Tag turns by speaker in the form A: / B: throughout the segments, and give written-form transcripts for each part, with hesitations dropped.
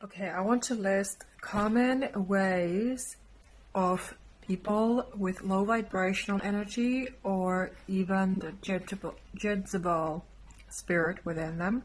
A: Okay, I want to list common ways of people with low vibrational energy or even the judgeable spirit within them,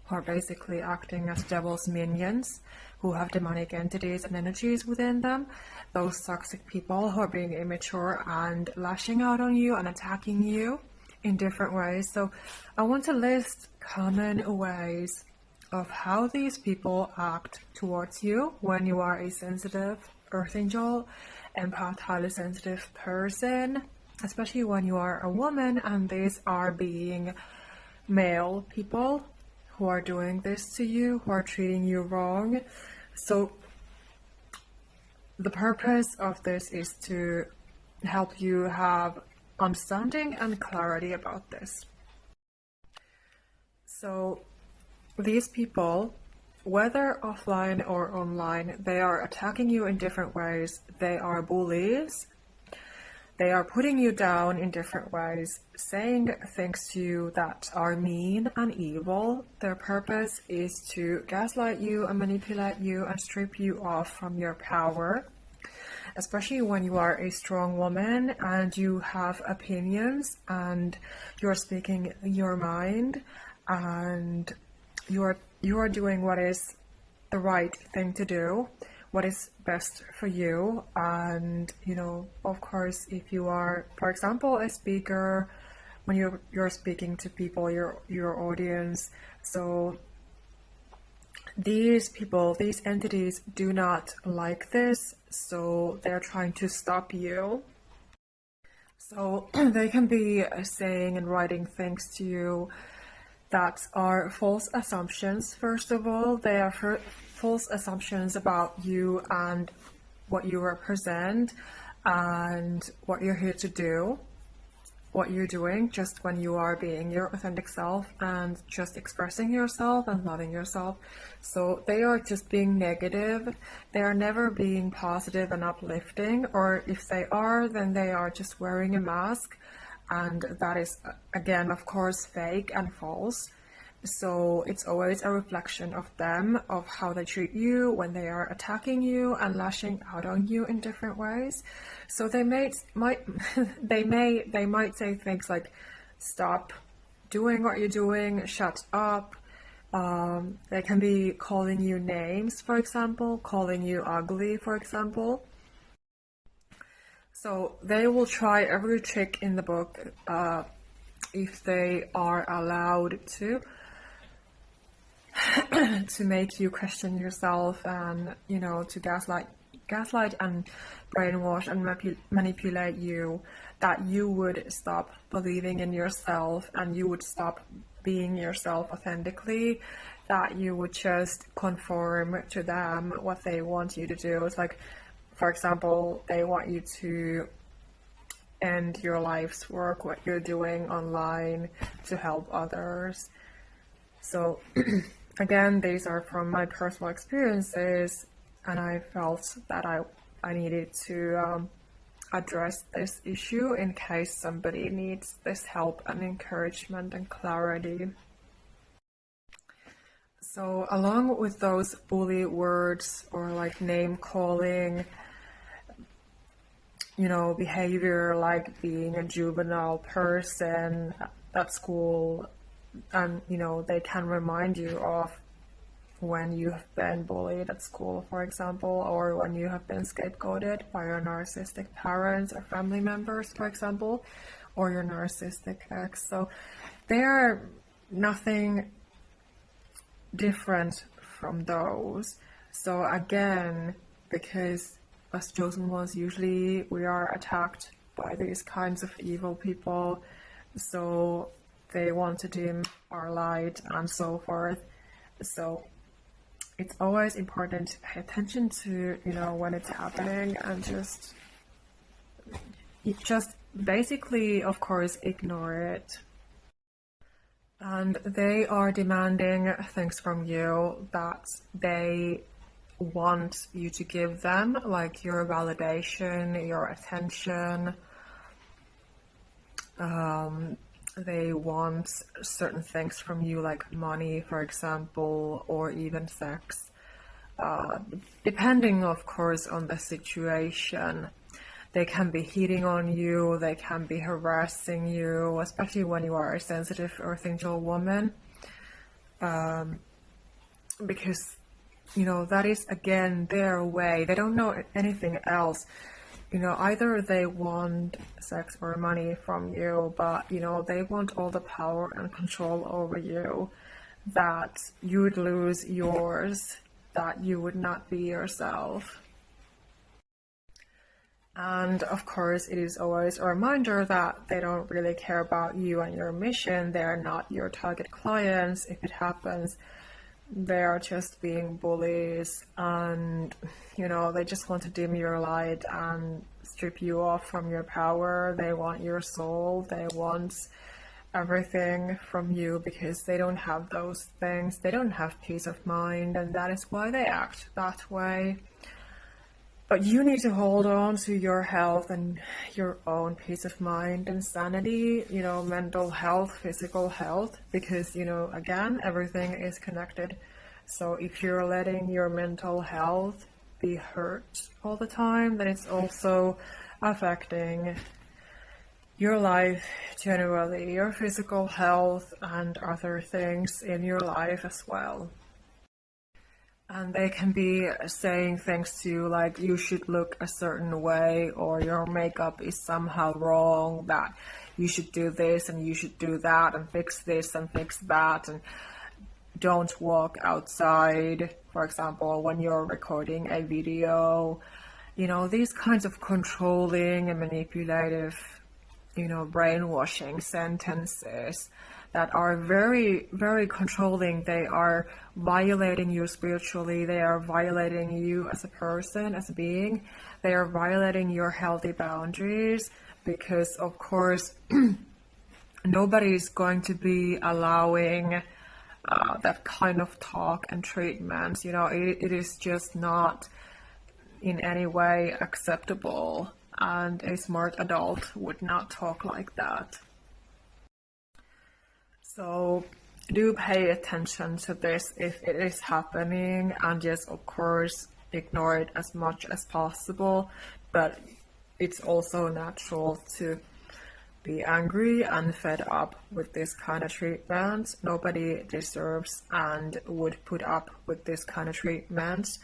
A: who are basically acting as devil's minions, who have demonic entities and energies within them, those toxic people who are being immature and lashing out on you and attacking you in different ways. So I want to list common ways of how these people act towards you when you are a sensitive earth angel, empath, highly sensitive person, especially when you are a woman and these are being male people who are doing this to you, who are treating you wrong. So the purpose of this is to help you have understanding and clarity about this. So these people, whether offline or online, they are attacking you in different ways. They are bullies. They are putting you down in different ways, saying things to you that are mean and evil. Their purpose is to gaslight you and manipulate you and strip you off from your power, especially when you are a strong woman and you have opinions and you're speaking your mind and you are doing what is the right thing to do, what is best for you. And of course, if you are, for example, a speaker, when you're speaking to people, your audience, so these people, these entities do not like this, so they're trying to stop you. So they can be saying and writing things to you that are false assumptions. First of all, they are false assumptions about you and what you represent and what you're here to do, what you're doing just when you are being your authentic self and just expressing yourself and loving yourself. So they are just being negative. They are never being positive and uplifting, or if they are, then they are just wearing a mask. And that is, again, of course, fake and false. So it's always a reflection of them, of how they treat you when they are attacking you and lashing out on you in different ways. So they might say things like, stop doing what you're doing, shut up. They can be calling you names, for example, calling you ugly, for example. So they will try every trick in the book, if they are allowed to make you question yourself and, to gaslight and brainwash and manipulate you, that you would stop believing in yourself and you would stop being yourself authentically, that you would just conform to them, what they want you to do. It's like, for example, they want you to end your life's work, what you're doing online to help others. So again, these are from my personal experiences, and I felt that I needed to address this issue in case somebody needs this help and encouragement and clarity. So along with those bully words or like name calling, behavior like being a juvenile person at school, and they can remind you of when you have been bullied at school, for example, or when you have been scapegoated by your narcissistic parents or family members, for example, or your narcissistic ex. So they are nothing different from those. So again, because us chosen ones, usually we are attacked by these kinds of evil people, so they want to dim our light and so forth. So it's always important to pay attention to, when it's happening, and just basically, of course, ignore it. And they are demanding things from you that they want you to give them, like your validation, your attention. They want certain things from you, like money, for example, or even sex. depending of course on the situation. They can be hitting on you, they can be harassing you, especially when you are a sensitive Earth Angel woman. Because, that is again their way. They don't know anything else. Either they want sex or money from you, but, they want all the power and control over you, that you would lose yours, that you would not be yourself. And of course, it is always a reminder that they don't really care about you and your mission. They're not your target clients. If it happens, they are just being bullies, and they just want to dim your light and strip you off from your power. They want your soul. They want everything from you because they don't have those things. They don't have peace of mind, and that is why they act that way. But you need to hold on to your health and your own peace of mind and sanity, mental health, physical health, because, again, everything is connected. So if you're letting your mental health be hurt all the time, then it's also affecting your life generally, your physical health and other things in your life as well. And they can be saying things to you like you should look a certain way, or your makeup is somehow wrong, that you should do this and you should do that and fix this and fix that, and don't walk outside, for example, when you're recording a video. These kinds of controlling and manipulative, brainwashing sentences that are very, very controlling. They are violating you spiritually. They are violating you as a person, as a being. They are violating your healthy boundaries because, of course, nobody is going to be allowing that kind of talk and treatment. It is just not in any way acceptable, and a smart adult would not talk like that. So do pay attention to this if it is happening, and just, of course, ignore it as much as possible. But it's also natural to be angry and fed up with this kind of treatment. Nobody deserves and would put up with this kind of treatment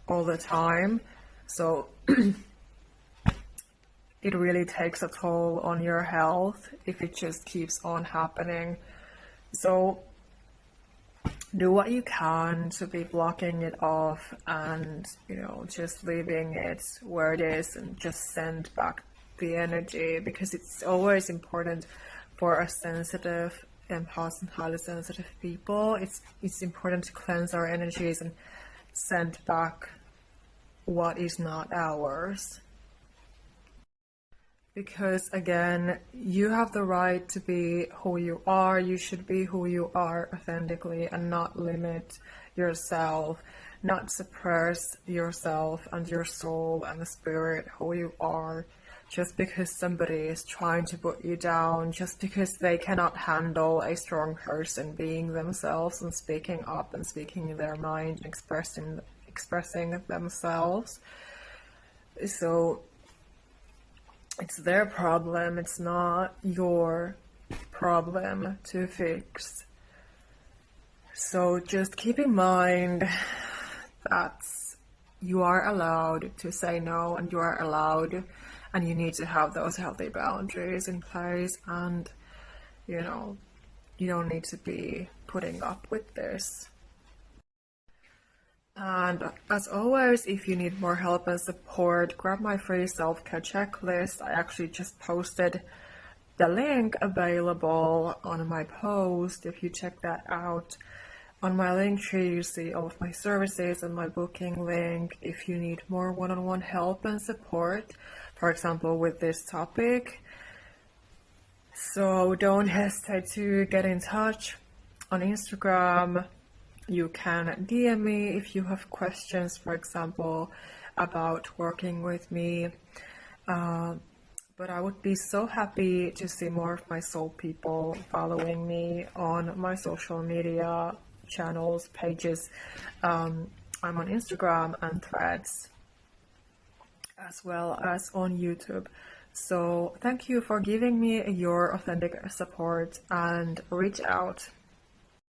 A: all the time. So it really takes a toll on your health if it just keeps on happening. So do what you can to be blocking it off and, just leaving it where it is and just send back the energy, because it's always important for a sensitive, empath and highly sensitive people. It's important to cleanse our energies and send back what is not ours. Because again, you have the right to be who you are. You should be who you are authentically and not limit yourself, not suppress yourself and your soul and the spirit, who you are, just because somebody is trying to put you down, just because they cannot handle a strong person being themselves and speaking up and speaking their mind and expressing themselves. So it's their problem, it's not your problem to fix. So just keep in mind that you are allowed to say no, and you are allowed, and you need to have those healthy boundaries in place, and you don't need to be putting up with this. And as always, if you need more help and support, grab my free self-care checklist. I actually just posted the link available on my post. If you check that out, on my link tree you see all of my services and my booking link. If you need more one-on-one help and support, for example with this topic, so don't hesitate to get in touch on Instagram. You can DM me if you have questions, for example, about working with me. But I would be so happy to see more of my soul people following me on my social media channels, pages. I'm on Instagram and Threads, as well as on YouTube. So thank you for giving me your authentic support, and reach out